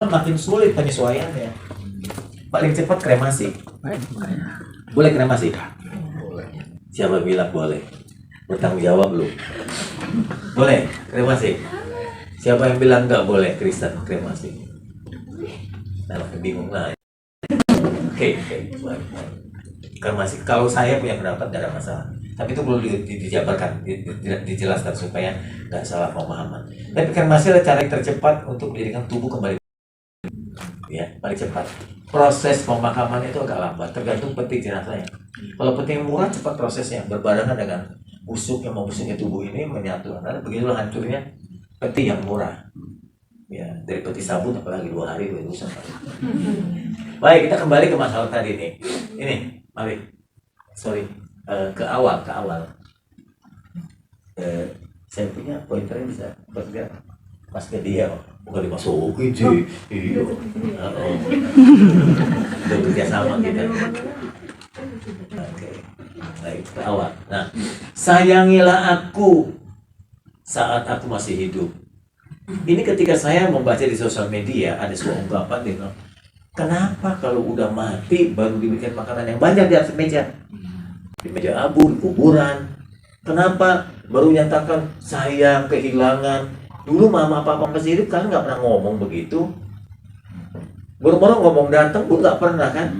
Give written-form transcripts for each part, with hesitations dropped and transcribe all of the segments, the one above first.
makin sulit penyesuaiannya. Paling cepat kremasi. Boleh kremasi? Siapa bilang boleh? Bertanggung jawab lu. Boleh kremasi? Siapa yang bilang nggak boleh Kristen kremasi? Nah, bingung lah. Oke, baik. Kremasi. Kalau saya punya pendapat nggak ada masalah. Tapi itu perlu dijabarkan, dijelaskan supaya nggak salah pemahaman. Tapi kremasi adalah cara yang tercepat untuk menjadikan tubuh kembali. Ya, paling cepat. Proses pemakaman itu agak lambat, tergantung peti jenazahnya. Kalau peti yang murah cepat prosesnya, berbarengan dengan membusuknya tubuh ini menyatu. Karena begitulah hancurnya peti yang murah. Ya, dari peti sabun apalagi 2 hari itu usah. Baik, kita kembali ke masalah tadi nih. Ini, mari. Sorry, ke awal. Saya punya pointernya bisa bergerak. Pas ke dia, bukan dimasukin sih. Iya. Udah kerja sama kita. Oke. Baik, ke awal. Nah, sayangilah aku saat aku masih hidup. Ini ketika saya membaca di sosial media ada sebuah ungkapan dia bilang, kenapa kalau udah mati baru dibikin makanan yang banyak di atas meja? Di meja abu, di kuburan. Kenapa baru nyatakan sayang, kehilangan? Dulu mama papa masih hidup kan nggak pernah ngomong begitu. Baru-baru ngomong datang pun nggak pernah kan?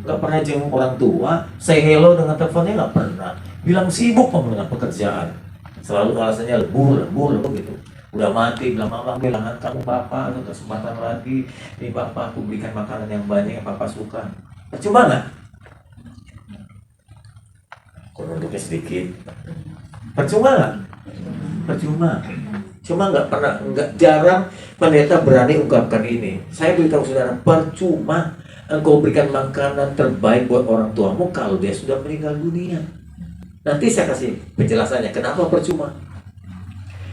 Nggak pernah jenguk orang tua, say hello dengan teleponnya nggak pernah. Bilang sibuk dengan pekerjaan. Selalu alasannya lembur gitu. Udah mati, bilang mama kehilangan kamu papa, ada kesempatan lagi. Ini papa aku berikan makanan yang banyak yang papa suka. Percuma nggak? Kok nunduknya sedikit? Percuma nggak? Percuma. Cuma jarang pendeta berani ungkapkan ini. Saya beritahu saudara, percuma engkau berikan makanan terbaik buat orang tuamu kalau dia sudah meninggal dunia. Nanti saya kasih penjelasannya kenapa percuma.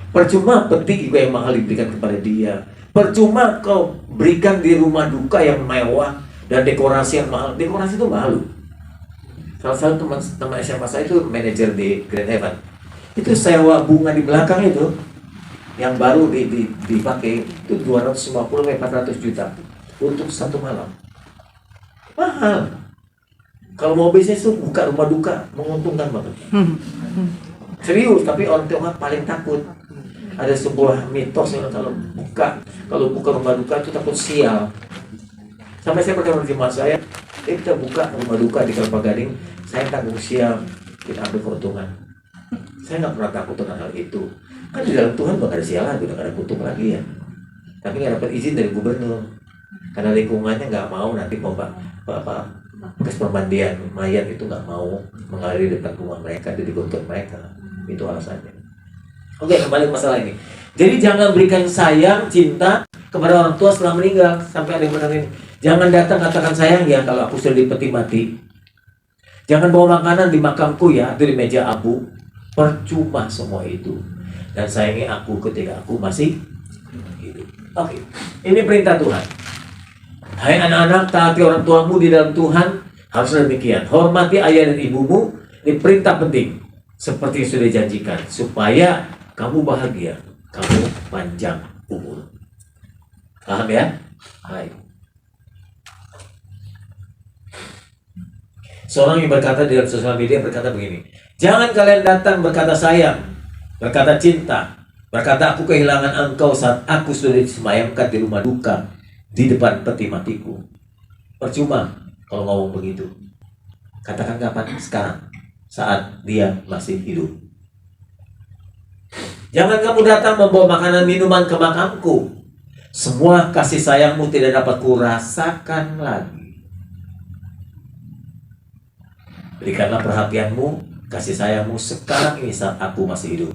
Percuma peti juga yang mahal diberikan kepada dia. Percuma kau berikan di rumah duka yang mewah dan dekorasi yang mahal. Dekorasi itu mahal. Salah satu teman SMA saya itu manajer di Grand Heaven. Itu sewa bunga di belakang itu yang baru dipakai itu 250-400 juta untuk 1 malam. Mahal. Kalau mau bisnis itu buka rumah duka menguntungkan banget. Serius, tapi orang Tiongkok paling takut. Ada sebuah mitos yang kalau buka rumah duka itu takut sial. Sampai saya pernah jemaat saya, kita buka rumah duka di Kelapa Gading, saya takut sial, kita ambil keuntungan. Saya nggak pernah takut dengan hal itu. Kan di dalam Tuhan nggak ada sial lagi, udah nggak ada kutuk lagi ya. Tapi nggak dapat izin dari gubernur, karena lingkungannya nggak mau nanti bekas pemandian mayat itu nggak mau mengalir depan rumah mereka, di gontor mereka. Itu alasannya. Oke, kembali ke masalah ini. Jadi jangan berikan sayang, cinta kepada orang tua setelah meninggal. Sampai ada yang benar ini. Jangan datang katakan sayang ya kalau aku sudah di peti mati. Jangan bawa makanan di makamku ya, itu di meja abu. Percuma semua itu. Dan sayangi aku ketika aku masih hidup. Oke, ini perintah Tuhan. Hai anak-anak, taati orang tuamu di dalam Tuhan. Harusnya demikian. Hormati ayah dan ibumu. Ini perintah penting. Seperti yang sudah dijanjikan. Supaya kamu bahagia. Kamu panjang umur. Paham ya? Baik. Seorang yang berkata di dalam sosial media berkata begini. Jangan kalian datang berkata sayang. Berkata cinta. Berkata aku kehilangan engkau saat aku sudah disemayamkan di rumah duka. Di depan peti matiku. Percuma kalau ngomong begitu. Katakan kapan? Sekarang. Saat dia masih hidup. Jangan kamu datang membawa makanan minuman ke makamku. Semua kasih sayangmu tidak dapat kurasakan lagi. Berikanlah perhatianmu, kasih sayangmu sekarang ini saat aku masih hidup.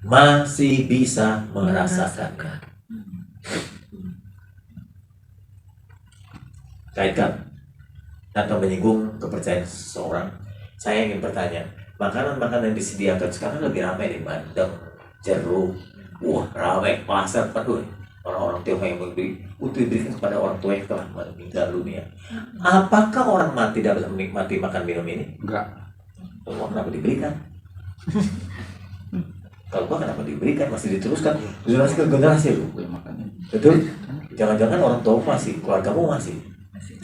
Masih bisa merasakan. Kaitkan atau menyinggung kepercayaan seseorang. Saya ingin bertanya, makanan-makanan yang disediakan sekarang lebih ramai di Bandung, jeruk, ramai pasar penuh. Orang-orang Tionghoa yang diberikan kepada orang tua yang telah meninggal dunia. Apakah orang mati dapat menikmati makan minum ini? Enggak. Kalau kenapa diberikan? Kalau kenapa diberikan masih diteruskan generasi ke generasi, betul? Jangan-jangan orang tua masih, keluargamu masih.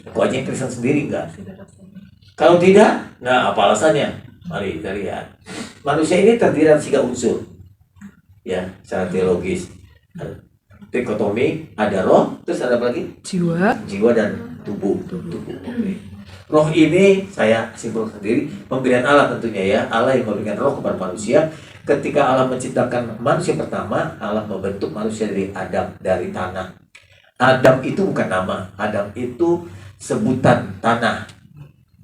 Aku aja yang Kristen sendiri enggak. Kalau tidak, nah apa alasannya? Mari kita lihat. Manusia ini terdiri dari 3 unsur. Ya, secara teologis. Dikotomi, ada roh, terus ada apa lagi? Jiwa dan tubuh. Oke. Roh ini saya simpulkan sendiri, pemberian Allah tentunya ya. Allah yang memberikan roh kepada manusia. Ketika Allah menciptakan manusia pertama, Allah membentuk manusia dari Adam, dari tanah. Adam itu bukan nama, Adam itu sebutan tanah.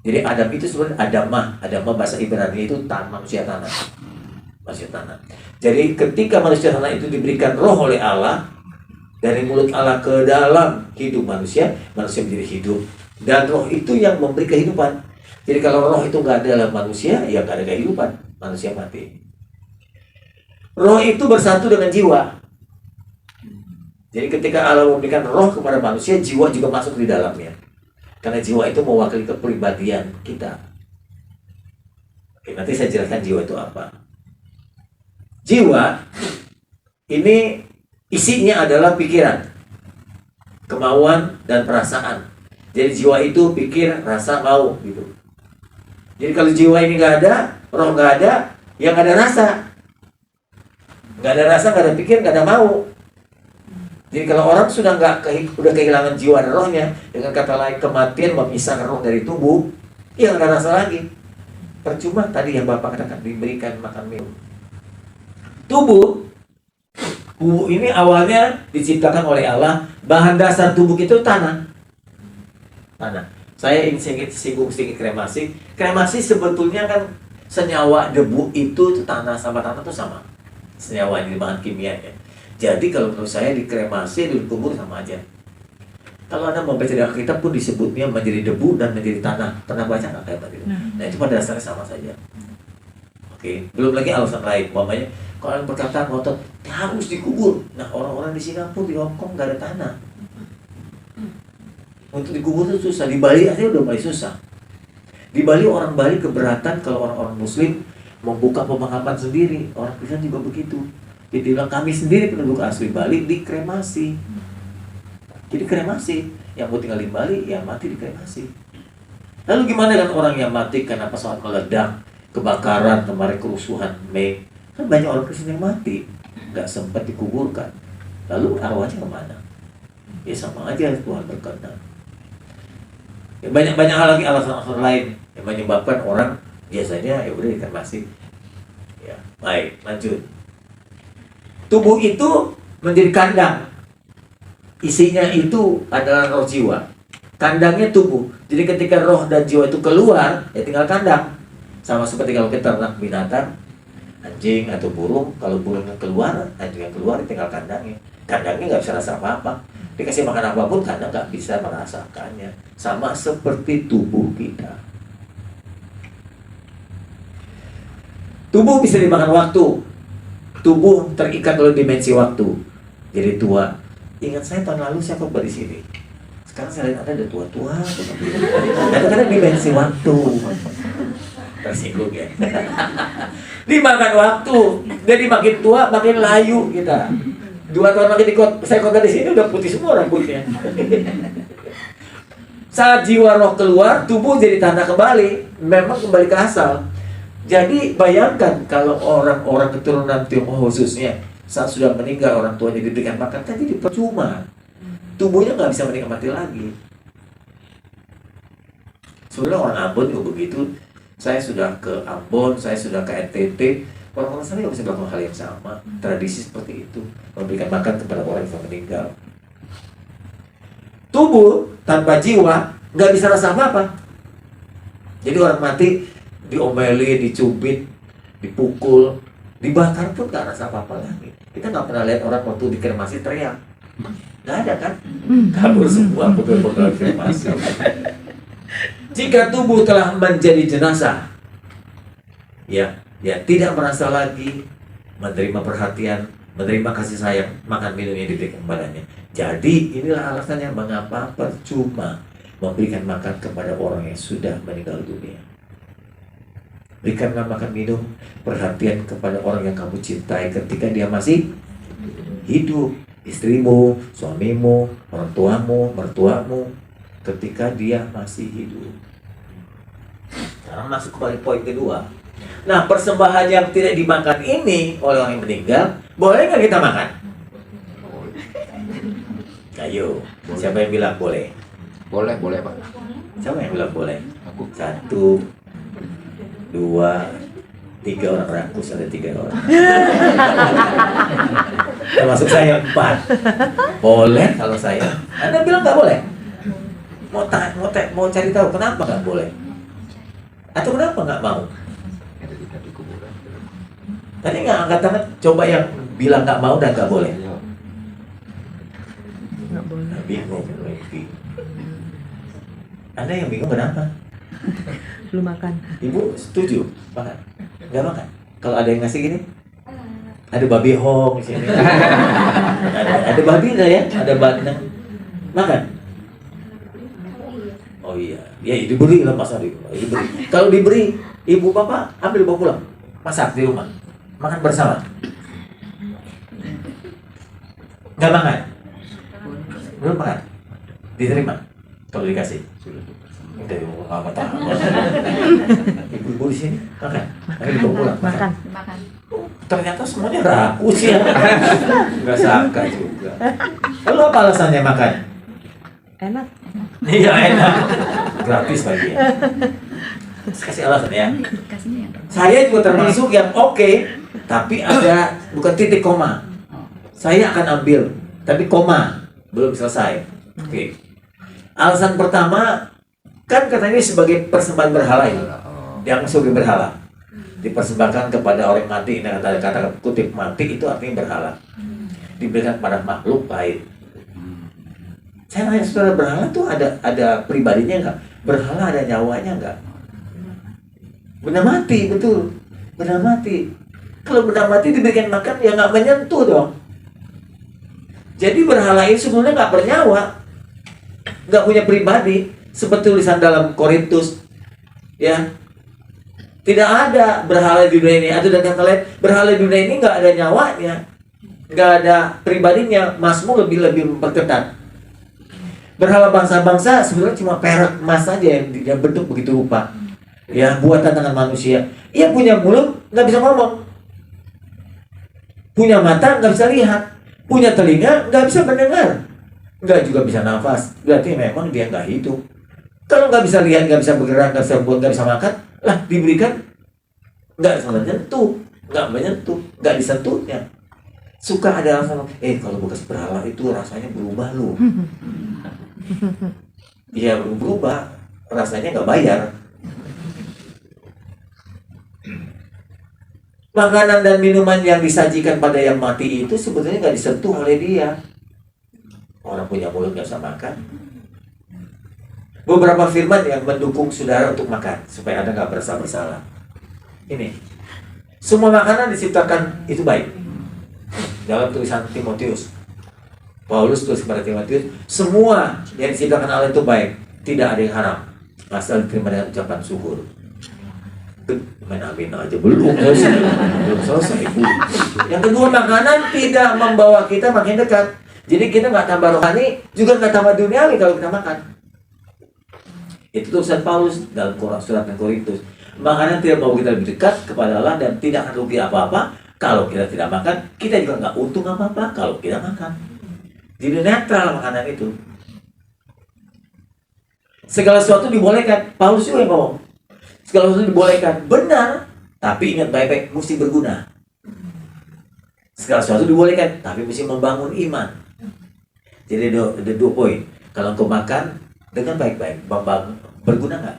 Jadi Adam itu sebenarnya Adamah bahasa Ibrani itu manusia tanah. Manusia tanah. Jadi ketika manusia tanah itu diberikan roh oleh Allah, dari mulut Allah ke dalam hidup manusia, manusia menjadi hidup. Dan roh itu yang memberi kehidupan. Jadi kalau roh itu nggak ada dalam manusia, ya nggak ada kehidupan, manusia mati. Roh itu bersatu dengan jiwa. Jadi ketika Allah memberikan roh kepada manusia, jiwa juga masuk di dalamnya. Karena jiwa itu mewakili kepribadian kita. Oke, nanti saya jelaskan jiwa itu apa. Jiwa ini isinya adalah pikiran, kemauan, dan perasaan. Jadi jiwa itu pikir, rasa, mau gitu. Jadi kalau jiwa ini nggak ada, roh nggak ada, ya nggak ada rasa. Nggak ada rasa, nggak ada pikir, nggak ada mau. Jadi kalau orang sudah udah kehilangan jiwa dan rohnya, dengan kata lain kematian memisahkan roh dari tubuh, ya nggak ada rasa lagi. Percuma tadi yang Bapak katakan diberikan makan minum. Tubuh ini awalnya diciptakan oleh Allah. Bahan dasar tubuh itu tanah. Saya ingin singgung sedikit kremasi. Kremasi sebetulnya kan senyawa debu itu tanah sama tanah itu sama. Senyawa ini bahan kimia ya. Jadi kalau menurut saya dikremasi, dikubur sama aja. Kalau Anda membaca di Alkitab pun disebutnya menjadi debu dan menjadi tanah. Pernah baca nggak kayak begitu? Nah itu pada dasarnya sama saja. Oke, belum lagi alasan lain. Umpamanya kalau yang berkata ngotot harus dikubur. Nah orang-orang di Singapura, di Hong Kong nggak ada tanah. Untuk dikubur itu susah. Di Bali aja udah mulai susah. Di Bali orang Bali keberatan kalau orang-orang Muslim membuka pemakaman sendiri. Orang Kristen juga begitu. Jadi bilang kami sendiri penduduk asli Bali dikremasi. Jadi kremasi, yang mau tinggal di Bali ya mati dikremasi. Lalu gimana dengan orang yang mati karena pesawat meledak, kebakaran, kemarin kerusuhan Mei? Kan banyak orang Kristen yang mati, nggak sempat dikuburkan. Lalu arwahnya kemana? Ya sama aja Tuhan berkenan. Ya, banyak hal lagi alasan-alasan lain yang menyebabkan orang biasanya ya udah dikremasi. Ya, baik, lanjut. Tubuh itu menjadi kandang. Isinya itu adalah roh jiwa. Kandangnya tubuh. Jadi ketika roh dan jiwa itu keluar, ya tinggal kandang. Sama seperti kalau kita ternak binatang, anjing atau burung. Kalau burungnya keluar, anjingnya keluar, tinggal kandangnya. Kandangnya nggak bisa rasa apa-apa. Dikasih makan apapun, kandang nggak bisa merasakannya. Sama seperti tubuh kita. Tubuh bisa dimakan waktu. Tubuh terikat oleh dimensi waktu. Jadi tua. Ingat saya tahun lalu saya khotbah di sini. Sekarang saya lihat ada tua-tua. Kadang-kadang dimensi waktu. Tersinggung ya. Dimakan waktu. Jadi makin tua makin layu kita. 2 tahun lagi saya khotbah di sini udah putih semua rambutnya. Saat jiwa roh keluar, tubuh jadi tanah kembali. Memang kembali ke asal. Jadi bayangkan kalau orang-orang keturunan Tionghoa khususnya saat sudah meninggal orang tuanya diberikan makan kan jadi percuma. Tubuhnya nggak bisa menikmati lagi. Sebenarnya orang Ambon juga begitu. Saya sudah ke Ambon, saya sudah ke NTT. Orang-orang sana juga bisa melakukan hal yang sama. Tradisi seperti itu, memberikan makan kepada orang yang sudah meninggal. Tubuh tanpa jiwa nggak bisa rasa apa-apa. Jadi orang mati diomeli, dicubit, dipukul, dibakar pun gak rasa apa-apa lagi. Kita gak pernah lihat orang waktu dikremasi teriak. Gak ada kan? Kabur semua betul-betul kremasi. Jika tubuh telah menjadi jenazah, ya tidak merasa lagi menerima perhatian, menerima kasih sayang, makan minum yang diberikan kepadanya. Jadi inilah alasannya mengapa percuma memberikan makan kepada orang yang sudah meninggal dunia. Berikanlah makan minum, perhatian kepada orang yang kamu cintai ketika dia masih hidup. istrimu, suamimu, orang tuamu, mertuamu ketika dia masih hidup. Sekarang masuk ke poin kedua. Nah, persembahan yang tidak dimakan ini oleh orang yang meninggal, boleh nggak kita makan? Ayo, siapa yang bilang boleh? Boleh Pak. Siapa yang bilang boleh? Aku. 1, 2, 3 orang rakus, ada 3 orang. Termasuk saya 4. Boleh kalau saya. Anda bilang nggak boleh? Mau cari tahu kenapa nggak boleh? Atau kenapa nggak mau? Tadi nggak angkat tangan. Coba yang bilang nggak mau dan nggak boleh. Nggak boleh. Bingung lagi. Anda yang bingung kenapa? Belum makan. Ibu setuju makan? Nggak makan? Kalau ada yang ngasih gini? Ada babi hong di sini. ada babi nggak ya? Ada bandeng. Makan? Oh iya. Ya diberi lah masa diberi. Kalau diberi, ibu bapak ambil bawa pulang. Masak di rumah. Makan bersama. Nggak makan? Belum makan? Diterima? Kalau dikasih? Udah, nggak tahu. Ibu-ibu di sini makan? Ayo dibawa pulang. Makan. Ternyata semuanya rakus ya. Nggak sangka juga. Lalu apa alasannya makan? Enak. Iya enak. Gratis lagi ya. Kasih alasan ya. Saya juga termasuk yang oke, tapi ada bukan titik koma. Saya akan ambil, tapi koma belum selesai. Oke. Alasan pertama kan katanya sebagai persembahan berhala ya, yang sebagai berhala dipersembahkan kepada orang mati. Nah, kata kutip mati itu artinya berhala, diberikan pada makhluk lain. Saya nanya saudara, berhala tuh ada pribadinya nggak? Berhala ada nyawanya nggak? Benda mati, betul. Benda mati. Kalau benda mati diberikan makan, ya nggak menyentuh dong. Jadi berhala ini sebenarnya nggak bernyawa, nggak punya pribadi. Seperti tulisan dalam Korintus, ya, tidak ada berhala di dunia ini. Ada dengan kata lain, berhala di dunia ini nggak ada nyawanya, nggak ada pribadinya. Mazmur lebih memperketat. Berhala bangsa-bangsa sebenarnya cuma perak emas saja yang bentuk begitu rupa, ya, buatan tangan manusia. Ia punya mulut nggak bisa ngomong, punya mata nggak bisa lihat, punya telinga nggak bisa mendengar, nggak juga bisa nafas. Berarti memang dia nggak hidup. Kalau nggak bisa lihat, nggak bisa bergerak, nggak bisa buat, nggak bisa makan, lah diberikan nggak menyentuh, nggak disentuhnya. Suka ada alasan, kalau bekas berhala itu rasanya berubah loh. Iya berubah, rasanya nggak bayar. Makanan dan minuman yang disajikan pada yang mati itu sebetulnya nggak disentuh oleh dia. Orang punya mulut nggak bisa makan. Beberapa firman yang mendukung saudara untuk makan supaya Anda nggak merasa bersalah. Ini, semua makanan diciptakan itu baik. Dalam tulisan Timotius, Paulus tulis kepada Timotius, semua yang diciptakan Allah itu baik, tidak ada yang haram, asal diterima dengan ucapan syukur. Main amin aja belum selesai. Yang kedua, makanan tidak membawa kita makin dekat. Jadi kita nggak tambah rohani, juga nggak tambah duniawi kalau kita makan. Itu tulisan Paulus dalam surat Korintus. Makanan tidak membawa kita lebih dekat kepada Allah dan tidak akan rugi apa-apa. Kalau kita tidak makan, kita juga nggak untung apa-apa kalau kita makan. Jadi netral makanan itu. Segala sesuatu dibolehkan. Paulus juga yang ngomong. Segala sesuatu dibolehkan. Benar. Tapi ingat baik-baik, mesti berguna. Segala sesuatu dibolehkan, tapi mesti membangun iman. Jadi ada 2 poin. Kalau engkau makan dengan baik-baik, berguna nggak?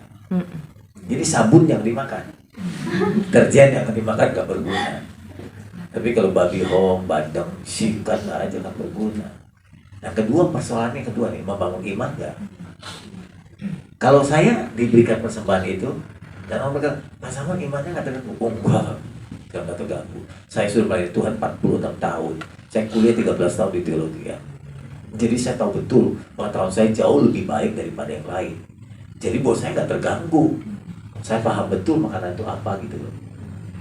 Jadi sabun yang dimakan, deterjen yang dimakan nggak berguna. Tapi kalau babi hong, bandeng, singkat aja nggak berguna. Nah kedua, persoalannya kedua nih, membangun iman nggak? Kalau saya diberikan persembahan itu, dan orang bilang, Mas Samuel imannya nggak terganggu? Oh enggak, nggak terganggu. Saya sudah melayani Tuhan 46 tahun. Saya kuliah 13 tahun di teologi ya. Jadi saya tahu betul pengetahuan saya jauh lebih baik daripada yang lain. Jadi buat saya nggak terganggu. Saya paham betul makanan itu apa gitu loh.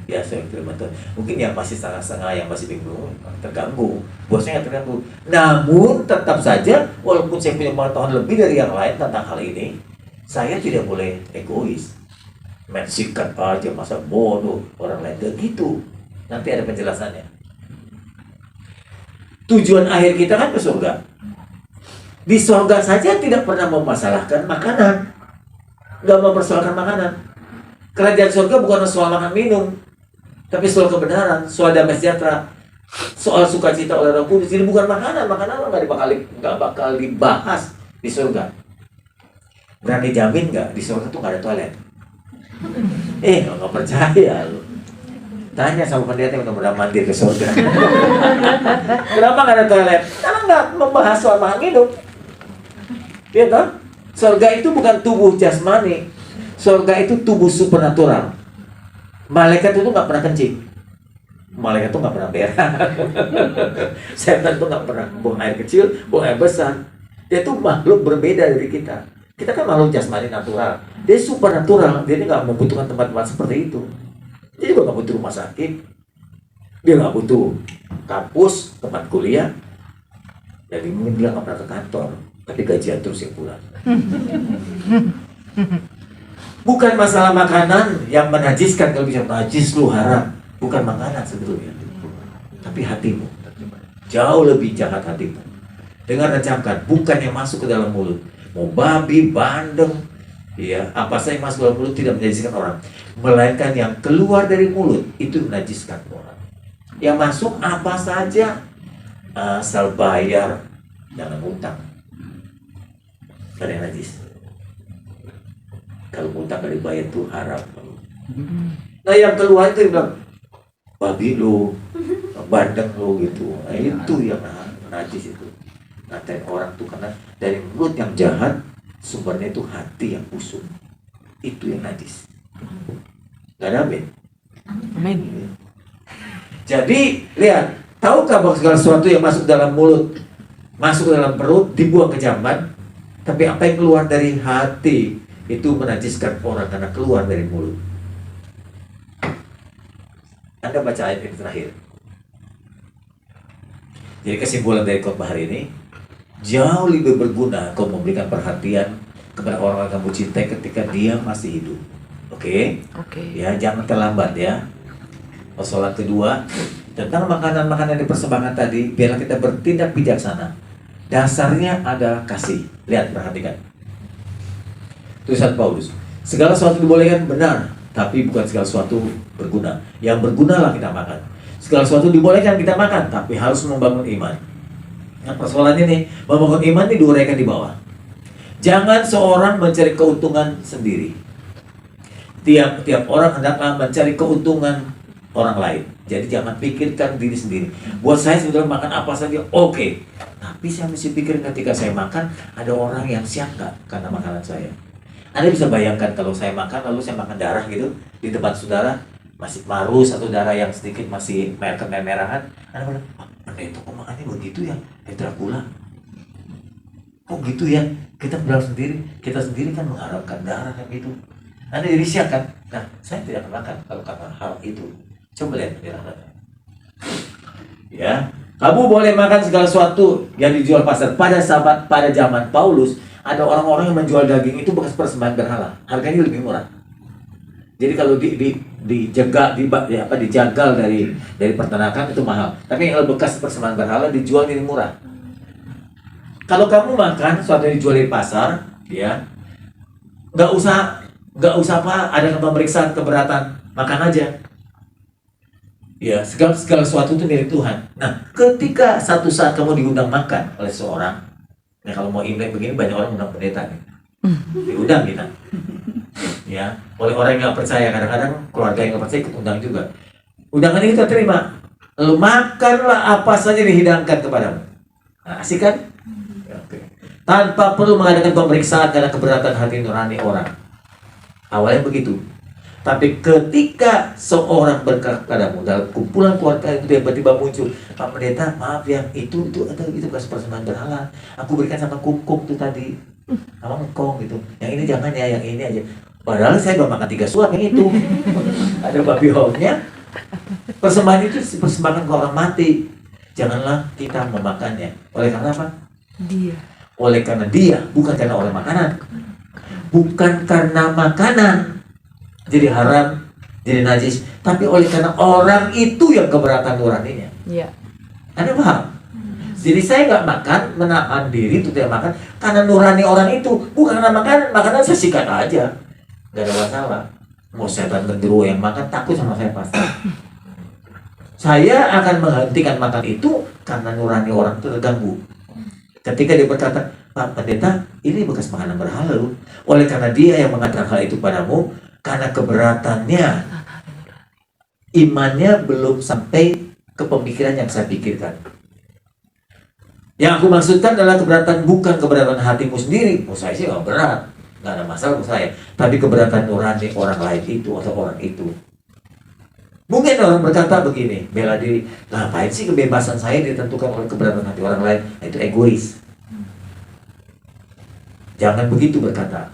Ya saya terima Tuhan. Mungkin yang masih setengah-setengah, yang masih bingung, terganggu. Bosnya nggak terganggu. Namun tetap saja, walaupun saya punya pengetahuan lebih dari yang lain tentang hal ini, saya tidak boleh egois. Main sikat aja, masa bodoh orang lain gitu. Nanti ada penjelasannya. Tujuan akhir kita kan ke surga. Di surga saja tidak pernah memasalahkan makanan, nggak mempersoalkan makanan. Kerajaan surga bukan soal makan minum, tapi soal kebenaran, soal damai sejahtera, soal sukacita oleh Roh Kudus. Jadi bukan makanan nggak bakal dibahas di surga. Berani jamin nggak di surga tuh nggak ada toilet? Nggak percaya lu. Tanya sama pendeta yang udah mandi ke surga. Kenapa nggak ada toilet? Karena nggak membahas soal makan minum. Iya kan? Surga itu bukan tubuh jasmani. Surga itu tubuh supernatural. Malaikat itu nggak pernah kencing. Malaikat itu nggak pernah berak. Setan itu nggak pernah buang air kecil, buang air besar. Dia itu makhluk berbeda dari kita. Kita kan makhluk jasmani natural. Dia supernatural. Dia ini nggak membutuhkan tempat-tempat seperti itu. Dia juga nggak butuh rumah sakit. Dia nggak butuh kampus, tempat kuliah. Jadi mungkin dia nggak pernah ke kantor, tapi gajian terus yang pulang. Bukan masalah makanan yang menajiskan. Kalau bisa najis lu haram. Bukan makanan sebetulnya, tapi hatimu. Jauh lebih jahat hatimu. Dengan rencamkan, bukan yang masuk ke dalam mulut. Mau babi, bandeng, ya, apa saja yang masuk ke dalam mulut tidak menajiskan orang. Melainkan yang keluar dari mulut itu menajiskan orang. Yang masuk apa saja, asal bayar, jangan utang. Ada yang najis. Kalau utang dari bayar itu haram. Nah yang keluar itu bilang babi lu, bandeng lu gitu. Nah, itu yang najis itu. Ngatain orang tuh karena dari mulut yang jahat sumbernya itu hati yang busuk. Itu yang najis. Gak ada amin. Amin. Jadi lihat, tahukah bahwa segala sesuatu yang masuk dalam mulut, masuk ke dalam perut, dibuang ke jamban. Tapi apa yang keluar dari hati itu menajiskan orang karena keluar dari mulut. Anda baca ayat ini terakhir. Jadi kesimpulan dari khotbah hari ini, jauh lebih berguna kau memberikan perhatian kepada orang yang kamu cintai ketika dia masih hidup. Oke? Ya, jangan terlambat ya. Persoalan kedua, tentang makanan-makanan yang dipersembahkan tadi, biarlah kita bertindak bijaksana. Dasarnya adalah kasih. Lihat, perhatikan. Tulisan Paulus, segala sesuatu dibolehkan benar, tapi bukan segala sesuatu berguna. Yang bergunalah kita makan. Segala sesuatu dibolehkan kita makan, tapi harus membangun iman. Nah, persoalan ini, membangun iman ini diuraikan di bawah. Jangan seorang mencari keuntungan sendiri. Tiap orang hendaklah mencari keuntungan orang lain. Jadi jangan pikirkan diri sendiri. Buat saya sebetulnya makan apa saja oke. Tapi saya mesti pikir ketika saya makan, ada orang yang siap nggak karena makanan saya. Anda bisa bayangkan kalau saya makan, lalu saya makan darah gitu di tempat saudara, masih marus atau darah yang sedikit masih kemerahan. Anda bilang, pendeta kok makannya begitu ya? Dracula. Kok gitu ya? Kita sendiri kan mengharapkan darah kan gitu. Anda jadi siap kan? Nah, saya tidak akan makan kalau karena hal itu. Coba lihat penjelasannya. Ya, kamu boleh makan segala sesuatu yang dijual pasar. Pada zaman Paulus, ada orang-orang yang menjual daging itu bekas persembahan berhala. Harganya lebih murah. Jadi kalau dijagal dari peternakan itu mahal. Tapi yang bekas persembahan berhala dijual ini murah. Kalau kamu makan sesuatu yang dijual di pasar, ya, nggak usah ada pemeriksaan keberatan, makan aja. Ya, segala sesuatu itu milik Tuhan. Nah, ketika satu saat kamu diundang makan oleh seorang, nah kalau mau Imlek begini banyak orang undang pendeta nih, diundang kita. Ya, oleh orang yang nggak percaya, kadang-kadang keluarga yang nggak percaya ikut undang juga. Undangan ini kita terima, lalu makanlah apa saja dihidangkan kepadamu. Nah, asik kan? Oke. Tanpa perlu mengadakan pemeriksaan karena keberatan hati nurani orang. Awalnya begitu. Tapi ketika seorang berkata padamu dalam kumpulan keluarga itu tiba-tiba muncul, Pak Pendeta, maaf ya, itu bekas persembahan berhala. Aku berikan sama kungkung itu tadi, sama engkong gitu. Yang ini jangan ya, yang ini aja. Padahal saya belum makan 3 suap yang itu. Ada babi hongnya, Persembahan itu persembahkan ke orang mati. Janganlah kita memakannya. Oleh karena apa? Dia. Oleh karena dia, bukan karena oleh makanan. Bukan karena makanan jadi haram, jadi najis, tapi oleh karena orang itu yang keberatan nuraninya. Iya. Anda paham? Jadi saya nggak makan, menahan diri untuk tidak makan karena nurani orang itu, bukan karena makanan. Makanan saya sikat aja, nggak ada masalah. Mau setan genderuwo yang makan takut sama saya pasti. Saya akan menghentikan makan itu karena nurani orang itu terganggu. Ketika dia berkata, Pak Pendeta, ini bekas makanan berhala loh. Oleh karena dia yang mengatakan hal itu padamu, karena keberatannya, imannya belum sampai ke pemikiran yang saya pikirkan. Yang aku maksudkan adalah keberatan bukan keberatan hatimu sendiri. Oh, saya sih nggak berat, nggak ada masalah untuk saya. Tapi keberatan nurani orang lain itu atau orang itu. Mungkin orang berkata begini, bela diri, ngapain sih kebebasan saya ditentukan oleh keberatan hati orang lain? Nah, itu egois. Jangan begitu berkata.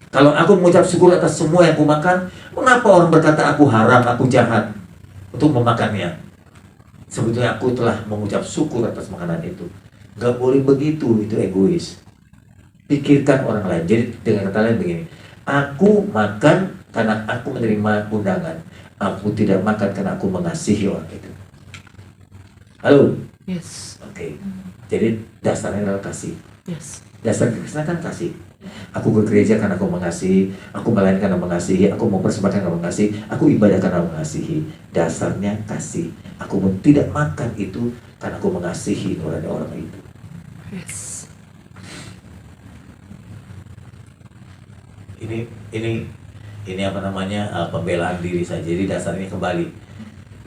Kalau aku mengucap syukur atas semua yang aku makan, mengapa orang berkata aku haram, aku jahat untuk memakannya? Sebetulnya aku telah mengucap syukur atas makanan itu. Gak boleh begitu, itu egois. Pikirkan orang lain. Jadi dengan kata lain begini, aku makan karena aku menerima undangan. Aku tidak makan karena aku mengasihi orang itu. Halo? Yes. Oke. Jadi dasarnya adalah kasih. Yes. Dasar Kristen kan kasih. Aku ke gereja karena aku mengasihi, aku melayani karena mengasihi, aku mau persembahkan karena mengasihi, aku ibadah karena mengasihi. Dasarnya kasih. Aku pun tidak makan itu karena aku mengasihi orang itu. Yes. Ini apa namanya, pembelaan diri saja. Jadi dasarnya kembali,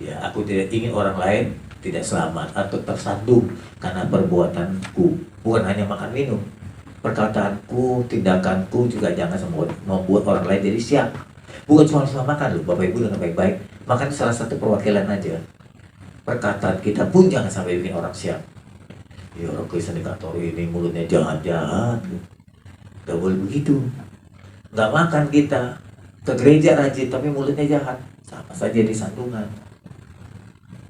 ya, aku tidak ingin orang lain tidak selamat atau tersandung karena perbuatanku. Bukan hanya makan minum, perkataanku, tindakanku juga jangan membuat orang lain jadi siap. Bukan cuma makan loh, Bapak Ibu, dengan baik-baik. Makan salah satu perwakilan aja. Perkataan kita pun jangan sampai bikin orang siap. Ya, orang Kristen di kantor ini mulutnya jahat-jahat. Gak boleh begitu. Gak makan kita, ke gereja rajin tapi mulutnya jahat, sama saja di sandungan.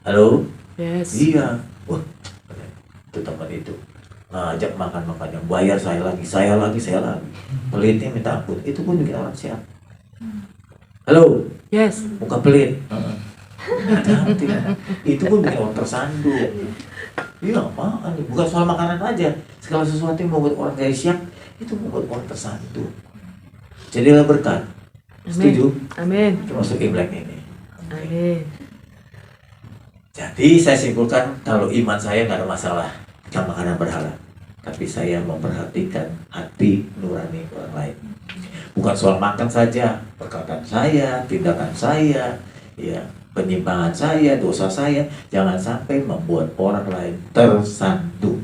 Halo? Yes. Iya. Wah, itu teman itu ngajak makan yang bayar saya lagi. Pelitnya minta ampun. Itu pun bikin orang siap. Halo? Yes. Muka pelit. Hati-hati. Itu pun bikin orang tersandung. Iya, apaan? Bukan soal makanan aja. Segala sesuatu yang membuat orang jadi siap, itu membuat orang tersandung. Jadilah berkat. Setuju? Amin. Termasuk Imlek ini. Amin. Jadi saya simpulkan, kalau iman saya nggak ada masalah tentang makanan berhala, tapi saya memperhatikan hati nurani orang lain. Bukan soal makan saja, perkataan saya, tindakan saya, ya, penyimpangan saya, dosa saya, jangan sampai membuat orang lain tersandung.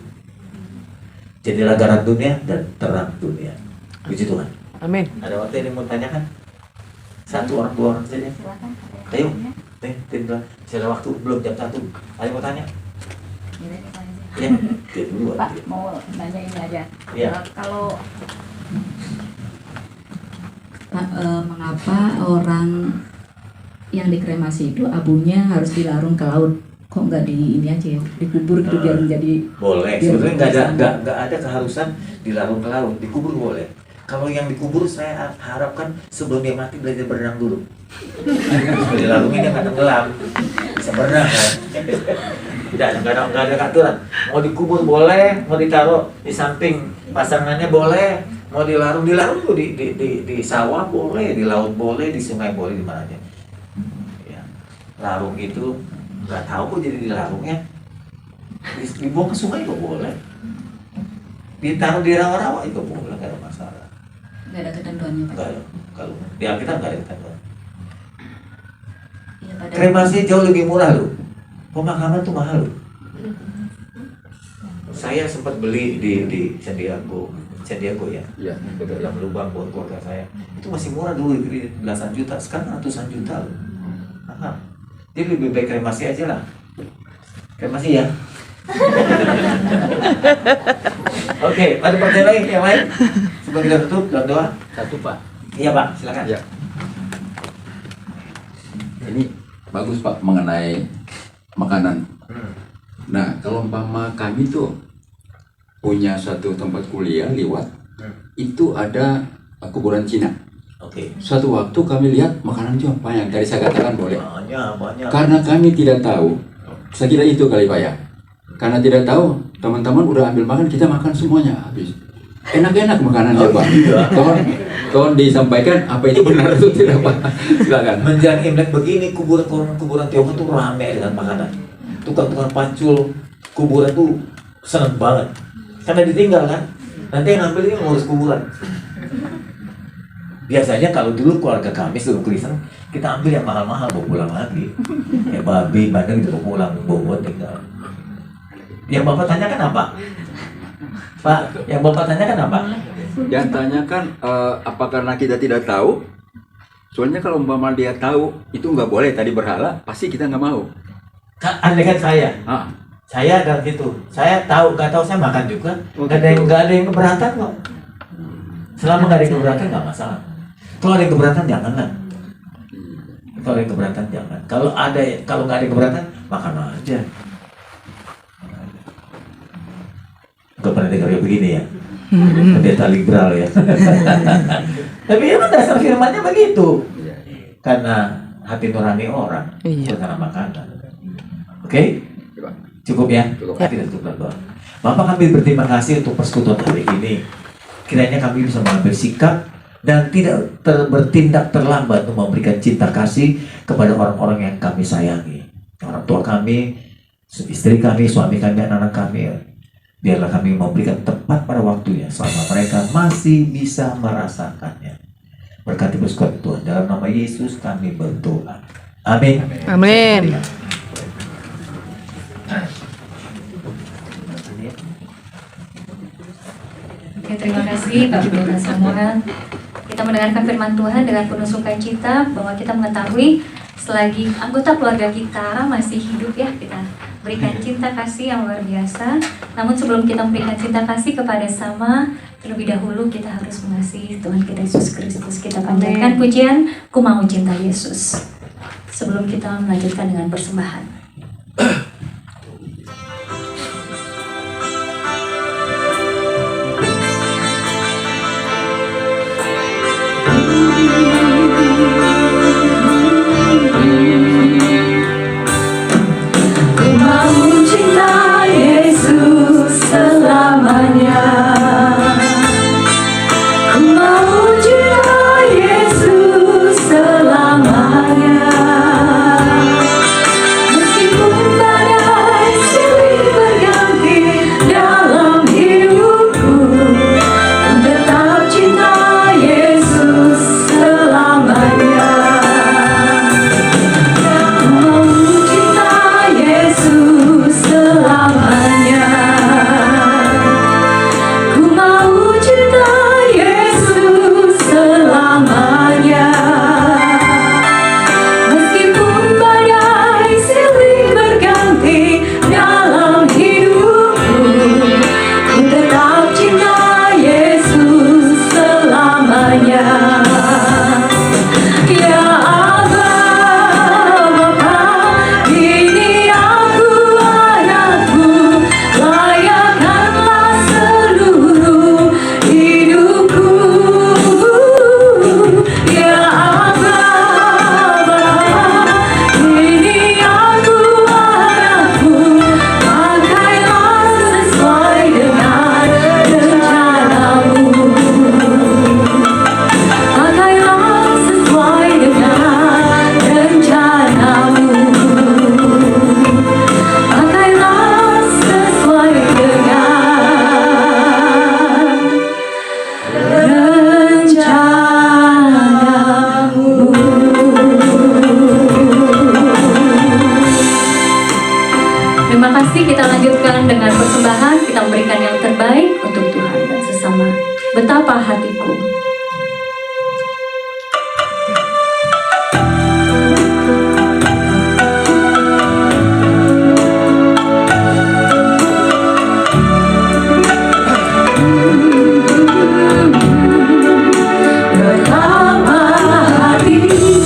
Jadilah garam dunia dan terang dunia. Puji Tuhan. Amin. Ada waktu yang mau tanyakan? Satu orang, dua orang saja. Silakan. Ayo, tinggal. Masih ada waktu, belum jam 1. Ada mau tanya? Ya, dia dulu. Pak, mau nanya ini aja. Iya. Kalau Pak, mengapa orang yang dikremasi itu abunya harus dilarung ke laut? Kok nggak di ini aja ya, dikubur gitu biar menjadi Boleh, biar sebetulnya menjadi nggak ada keharusan dilarung ke laut, dikubur boleh. Kalau yang dikubur saya harapkan sebelum dia mati belajar berenang dulu. Kalau dilarungin dia nggak tenggelam, bisa berenang kan? Nggak ada aturan. Mau dikubur boleh, mau ditaruh di samping pasangannya boleh, mau dilarung tuh di sawah boleh, di laut boleh, di sungai boleh, di mana aja. Ya. Larung itu nggak tahu kok jadi dilarungnya. Dibuang ke sungai juga boleh. Ditaruh di rawa-rawa juga boleh, nggak ada masalah. nggak ada ketentuannya Pak. Enggak, kalau di Alkitab nggak ada ketentuan. Iya, pada Kremasi jauh lebih murah loh. Pemakaman tuh mahal loh. Saya sempat beli di San Diego ya. Iya, betul. Yang lubang buat keluarga saya. Itu masih murah dulu, belasan juta. Sekarang ratusan juta loh. Mahal. Jadi lebih baik kremasi aja lah. Kremasi ya. Oke, ada pertanyaan lagi yang lain? Sebelum kita tutup, dalam doa. Satu Pak. Iya Pak, silakan. Ya. Ini bagus Pak mengenai makanan. Nah, kalau umpama kami tuh punya satu tempat kuliah liwat, itu ada kuburan Cina. Oke. Suatu waktu kami lihat makanan itu apa yang tadi saya katakan boleh. Banyak. Karena kami tidak tahu, saya kira itu kali Pak ya. Karena tidak tahu, teman-teman udah ambil makan, kita makan semuanya habis. Enak-enak makanannya Pak. Tolong disampaikan apa itu benar atau tidak Pak. Silakan. Menjelang Imlek begini, kuburan Tiongkok tuh rame dengan makanan. Tukang-tukang pacul kuburan tuh seneng banget. Karena ditinggal kan. Nanti yang ngambil ini ngurus kuburan. Biasanya kalau dulu keluarga kami sebelum Kristen, kita ambil yang mahal-mahal bawa pulang lagi. Kayak babi, bandeng dibawa pulang, bawa tinggal. Yang Bapak tanyakan apa? Pak, yang Bapak tanyakan apa? Yang tanyakan apa karena kita tidak tahu? Soalnya kalau umpama dia tahu itu nggak boleh tadi berhala, pasti kita nggak mau. Andai kan saya dalam situ, saya tahu, nggak tahu saya makan juga, nggak ada yang keberatan kok. Selama nggak ada yang keberatan nggak masalah. Kalau ada yang keberatan janganlah. Kalau ada yang keberatan jangan. Kalau nggak ada yang keberatan makan aja. Nggak pernah dengar kayak begini ya, pendeta liberal ya. Tapi emang dasar firmannya begitu. Karena hati nurani orang bukan karena makanan. Oke? Cukup ya? Tidak cukup berdoa. Bapak kami berterima kasih untuk persekutuan hari ini. Kiranya kami bisa mengambil sikap dan tidak bertindak terlambat untuk memberikan cinta kasih kepada orang-orang yang kami sayangi. Orang tua kami, istri kami, suami kami, anak-anak kami. Biarlah kami memberikan tepat pada waktunya selama mereka masih bisa merasakannya. Berkati persekutuan Tuhan. Dalam nama Yesus kami berdoa. Amin. Amin. Oke, terima kasih Pak Pendeta Samuel. Kita mendengarkan firman Tuhan dengan penuh sukacita bahwa kita mengetahui selagi anggota keluarga kita masih hidup ya, kita berikan cinta kasih yang luar biasa. Namun sebelum kita memberikan cinta kasih kepada sama, terlebih dahulu kita harus mengasihi Tuhan kita Yesus Kristus. Kita panjatkan pujian Ku Mau Cinta Yesus sebelum kita melanjutkan dengan persembahan. Kita lanjutkan dengan persembahan. Kita memberikan yang terbaik untuk Tuhan dan sesama. Betapa hatiku. Betapa hatiku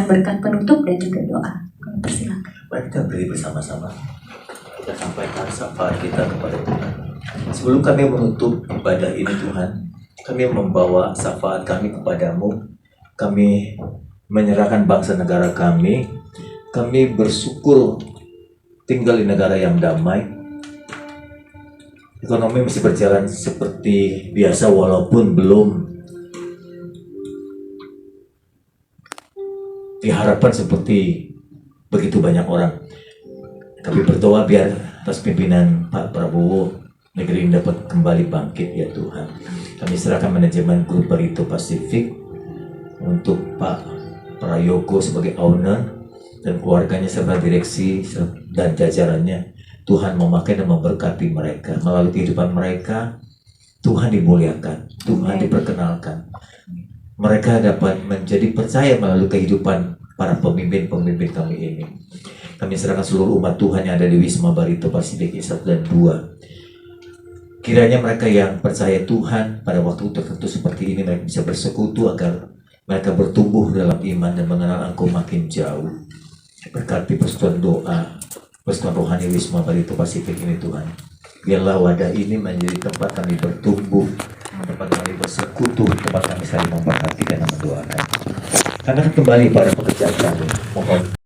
memberikan berkat penutup dan juga doa. Kami persilakan. Mari kita berdiri bersama-sama. Kita sampaikan syafaat kita kepada Tuhan. Sebelum kami menutup ibadah ini Tuhan, kami membawa syafaat kami kepadamu. Kami menyerahkan bangsa negara kami. Kami bersyukur tinggal di negara yang damai. Ekonomi masih berjalan seperti biasa walaupun belum diharapkan seperti begitu banyak orang. Kami berdoa biar atas pimpinan Pak Prabowo negeri ini dapat kembali bangkit ya Tuhan. Kami serahkan manajemen grup Barito Pasifik untuk Pak Prayogo sebagai owner dan keluarganya serta direksi dan jajarannya. Tuhan memakai dan memberkati mereka. Melalui kehidupan mereka Tuhan dimuliakan, Tuhan diperkenalkan. Mereka dapat menjadi percaya melalui kehidupan para pemimpin-pemimpin kami ini. Kami serahkan seluruh umat Tuhan yang ada di Wisma Barito Pasifik 1 dan 2. Kiranya mereka yang percaya Tuhan pada waktu tertentu seperti ini mereka bisa bersekutu agar mereka bertumbuh dalam iman dan mengenal Engkau makin jauh. Berkati persekutuan doa, persekutuan rohani Wisma Barito Pasifik ini Tuhan. Biarlah wadah ini menjadi tempat kami bertumbuh, tempat kami bersekutu, tempat kami saling memperhatikan dan mendoakan. Karena kembali pada pekerjaan kami. Mohon